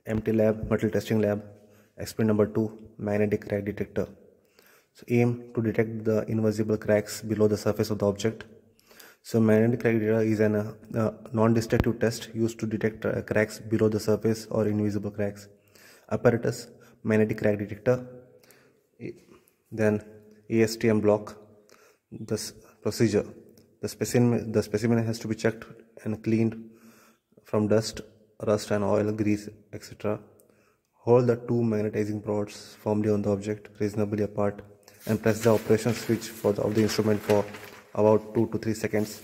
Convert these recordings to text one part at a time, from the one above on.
MT lab, metal testing lab. Experiment number 2, magnetic crack detector. So aim to detect the invisible cracks below the surface of the object. So magnetic crack detector is an non-destructive test used to detect cracks below the surface or invisible cracks. Apparatus: magnetic crack detector. Then ASTM block. This procedure: the specimen has to be checked and cleaned from dust, rust and oil, grease, etc. Hold the two magnetizing rods firmly on the object, reasonably apart, and press the operation switch of the instrument for about 2 to 3 seconds.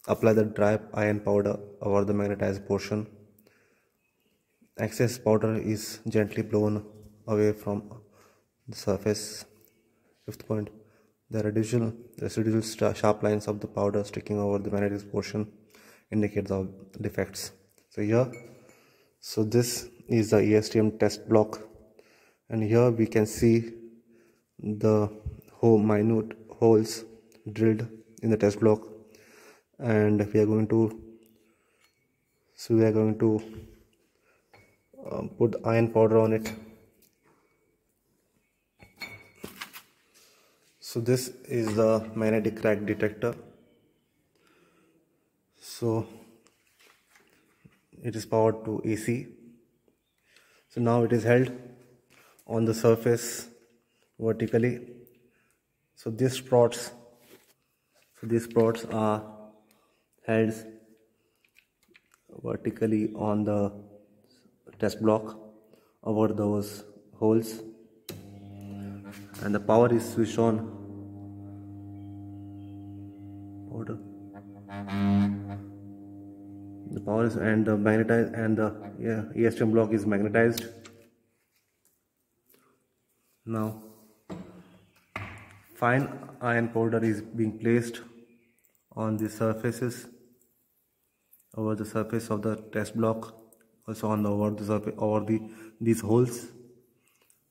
Apply the dry iron powder over the magnetized portion. Excess powder is gently blown away from the surface. Fifth point: the residual sharp lines of the powder sticking over the magnetic portion indicate the defects. So this is the ASTM test block, and here we can see the minute holes drilled in the test block, and we are going to put iron powder on it. So this is the magnetic crack detector. So it is powered to AC. So now it is held on the surface vertically. So these prods are held vertically on the test block over those holes, and the power is switched on. The power is and the magnetized and the ASTM block is magnetized. Now fine iron powder is being placed on the surfaces, over the surface of the test block, also on the these holes.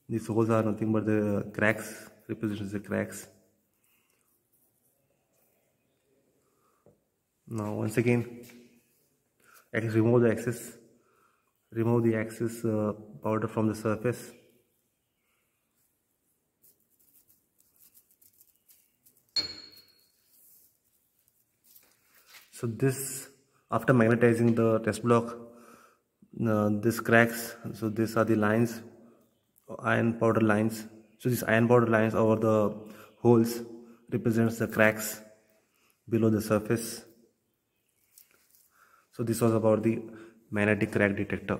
These holes are nothing but the cracks, represents the cracks. Now once again, remove the excess powder from the surface. So this, after magnetizing the test block, this cracks. So these are the lines, iron powder lines. So these iron powder lines over the holes represents the cracks below the surface. So this was about the magnetic crack detector.